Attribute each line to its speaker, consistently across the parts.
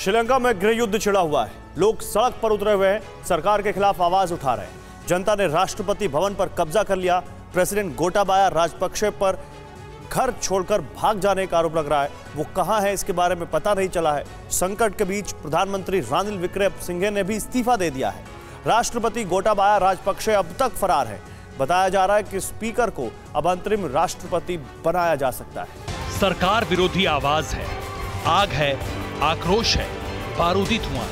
Speaker 1: श्रीलंका में गृह युद्ध छिड़ा हुआ है। लोग सड़क पर उतरे हुए हैं, सरकार के खिलाफ आवाज उठा रहे हैं। जनता ने राष्ट्रपति भवन पर कब्जा कर लिया। प्रेसिडेंट गोटाबाया राजपक्षे पर घर छोड़कर भाग जाने का आरोप लग रहा है। वो कहां है इसके बारे में पता नहीं चला है। संकट के बीच प्रधानमंत्री रानिल विक्रमसिंघे ने भी इस्तीफा दे दिया है। राष्ट्रपति गोटाबाया राजपक्षे अब तक फरार है। बताया जा रहा है कि स्पीकर को अब अंतरिम राष्ट्रपति बनाया जा सकता है।
Speaker 2: सरकार विरोधी आवाज है, आग है, आक्रोश है, बारूदी धुआं।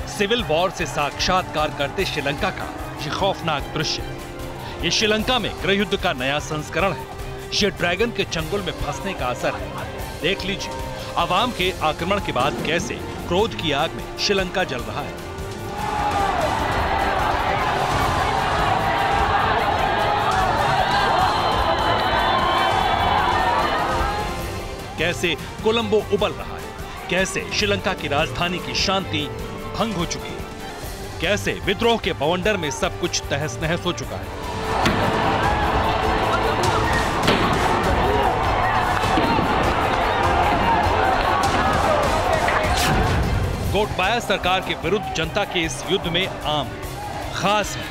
Speaker 2: सिविल वॉर से साक्षात्कार करते श्रीलंका का ये खौफनाक दृश्य है। ये श्रीलंका में गृह युद्ध का नया संस्करण है। ये ड्रैगन के चंगुल में फंसने का असर है। देख लीजिए, आवाम के आक्रमण के बाद कैसे क्रोध की आग में श्रीलंका जल रहा है। कैसे कोलंबो उबल रहा है, कैसे श्रीलंका की राजधानी की शांति भंग हो चुकी है, कैसे विद्रोह के बवंडर में सब कुछ तहस नहस हो चुका है। गोटाबाया सरकार के विरुद्ध जनता के इस युद्ध में आम है, खास है।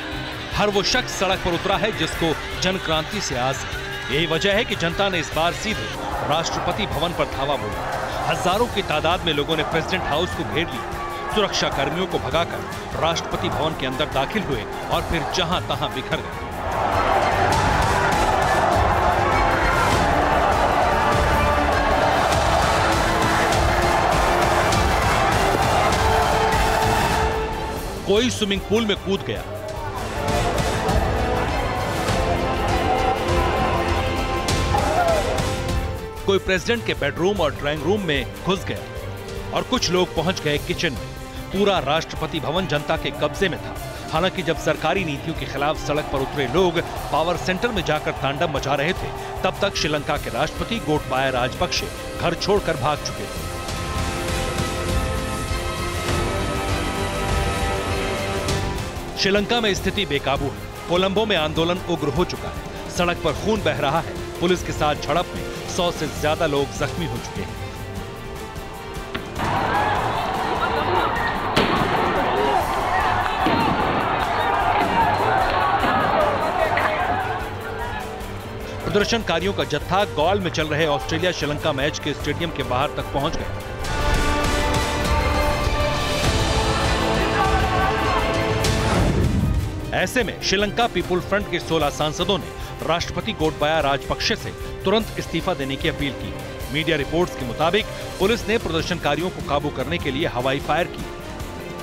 Speaker 2: हर वो शख्स सड़क पर उतरा है जिसको जन क्रांति से आस है। यही वजह है कि जनता ने इस बार सीधे राष्ट्रपति भवन पर धावा बोला। हजारों की तादाद में लोगों ने प्रेसिडेंट हाउस को घेर लिया। सुरक्षा कर्मियों को भगाकर राष्ट्रपति भवन के अंदर दाखिल हुए और फिर जहां तहां बिखर गए। कोई स्विमिंग पूल में कूद गया, कोई प्रेसिडेंट के बेडरूम और ड्राइंग रूम में घुस गया और कुछ लोग पहुंच गए किचन में। पूरा राष्ट्रपति भवन जनता के कब्जे में था। हालांकि जब सरकारी नीतियों के खिलाफ सड़क पर उतरे लोग पावर सेंटर में जाकर तांडव मचा रहे थे, तब तक श्रीलंका के राष्ट्रपति गोटाबाया राजपक्षे घर छोड़कर भाग चुके थे। श्रीलंका में स्थिति बेकाबू है। कोलंबो में आंदोलन उग्र हो चुका है। सड़क पर खून बह रहा है। पुलिस के साथ झड़प में 100 से ज्यादा लोग जख्मी हो चुके हैं। प्रदर्शनकारियों का जत्था गॉल में चल रहे ऑस्ट्रेलिया श्रीलंका मैच के स्टेडियम के बाहर तक पहुंच गया। ऐसे में श्रीलंका पीपुल फ्रंट के 16 सांसदों ने राष्ट्रपति गोटाबाया राजपक्षे से तुरंत इस्तीफा देने की अपील की। मीडिया रिपोर्ट्स के मुताबिक पुलिस ने प्रदर्शनकारियों को काबू करने के लिए हवाई फायर की।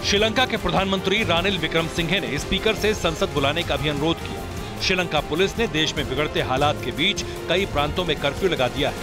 Speaker 2: श्रीलंका के प्रधानमंत्री रानिल विक्रमसिंघे ने स्पीकर से संसद बुलाने का भी अनुरोध किया। श्रीलंका पुलिस ने देश में बिगड़ते हालात के बीच कई प्रांतों में कर्फ्यू लगा दिया है।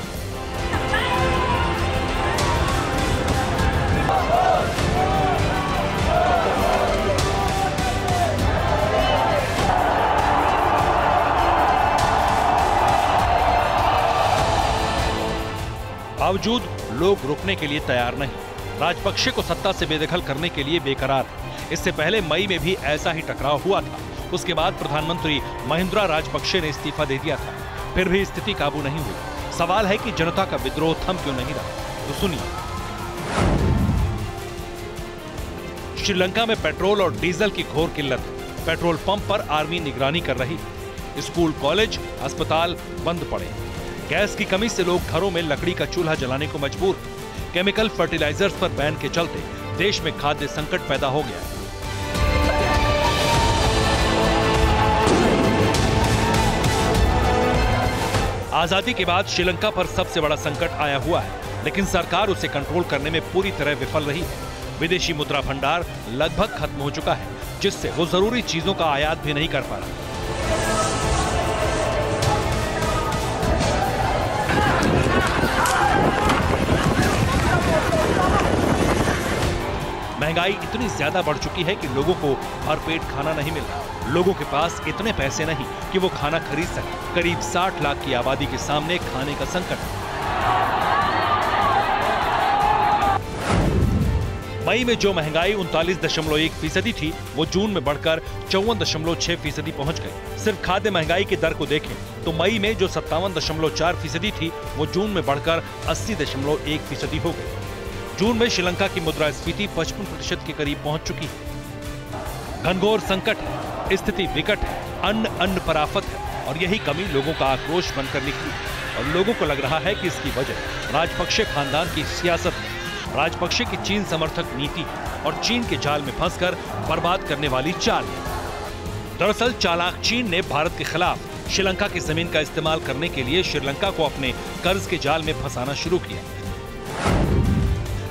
Speaker 2: बावजूद लोग रुकने के लिए तैयार नहीं। राजपक्षे को सत्ता से बेदखल करने के लिए बेकरार है। इससे पहले मई में भी ऐसा ही टकराव हुआ था। उसके बाद प्रधानमंत्री महिंद्रा राजपक्षे ने इस्तीफा दे दिया था। फिर भी स्थिति काबू नहीं हुई। सवाल है कि जनता का विद्रोह थम क्यों नहीं रहा। तो सुनिए। श्रीलंका में पेट्रोल और डीजल की घोर किल्लत है। पेट्रोल पंप पर आर्मी निगरानी कर रही है। स्कूल, कॉलेज, अस्पताल बंद पड़े। गैस की कमी से लोग घरों में लकड़ी का चूल्हा जलाने को मजबूर हैं। केमिकल फर्टिलाइजर्स पर बैन के चलते देश में खाद्य संकट पैदा हो गया है। आजादी के बाद श्रीलंका पर सबसे बड़ा संकट आया हुआ है, लेकिन सरकार उसे कंट्रोल करने में पूरी तरह विफल रही है। विदेशी मुद्रा भंडार लगभग खत्म हो चुका है, जिससे वो जरूरी चीजों का आयात भी नहीं कर पा रहा। महंगाई इतनी ज्यादा बढ़ चुकी है कि लोगों को भरपेट खाना नहीं मिल रहा। लोगों के पास इतने पैसे नहीं कि वो खाना खरीद सके। करीब 60 लाख की आबादी के सामने खाने का संकट है। मई में जो महंगाई 39.1% थी, वो जून में बढ़कर 54.6% पहुंच गई। सिर्फ खाद्य महंगाई की दर को देखें तो मई में जो 57.4% थी, वो जून में बढ़कर 80.1% हो गई। जून में श्रीलंका की मुद्रास्फीति 55% के करीब पहुंच चुकी है। घनघोर संकट है, स्थिति विकट है, अन्न पर आफत है, और यही कमी लोगों का आक्रोश बनकर निकली और लोगों को लग रहा है कि इसकी वजह राजपक्षे खानदान की सियासत है, राजपक्षे की चीन समर्थक नीति और चीन के जाल में फंसकर बर्बाद करने वाली चाल है। दरअसल चालाक चीन ने भारत के खिलाफ श्रीलंका की जमीन का इस्तेमाल करने के लिए श्रीलंका को अपने कर्ज के जाल में फंसाना शुरू किया।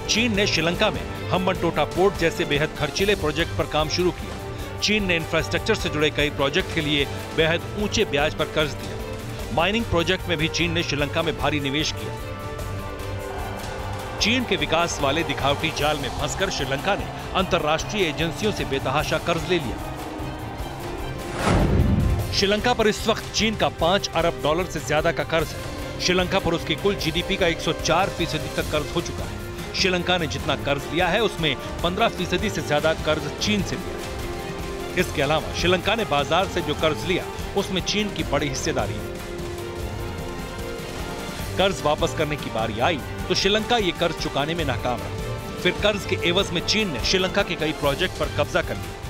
Speaker 2: चीन ने श्रीलंका में हम्बनटोटा पोर्ट जैसे बेहद खर्चीले प्रोजेक्ट पर काम शुरू किया। चीन ने इंफ्रास्ट्रक्चर से जुड़े कई प्रोजेक्ट के लिए बेहद ऊंचे ब्याज पर कर्ज दिया। माइनिंग प्रोजेक्ट में भी चीन ने श्रीलंका में भारी निवेश किया। चीन के विकास वाले दिखावटी जाल में फंसकर श्रीलंका ने अंतर्राष्ट्रीय एजेंसियों से बेतहाशा कर्ज ले लिया। श्रीलंका पर इस वक्त चीन का $5 अरब से ज्यादा का कर्ज है। श्रीलंका पर उसकी कुल जीडीपी का 104% तक कर्ज हो चुका है। श्रीलंका ने जितना कर्ज लिया है उसमें 15% से ज्यादा कर्ज चीन से लिया। इसके अलावा श्रीलंका ने बाजार से जो कर्ज लिया उसमें चीन की बड़ी हिस्सेदारी है। कर्ज वापस करने की बारी आई तो श्रीलंका ये कर्ज चुकाने में नाकाम रहा। फिर कर्ज के एवज में चीन ने श्रीलंका के कई प्रोजेक्ट पर कब्जा कर लिया।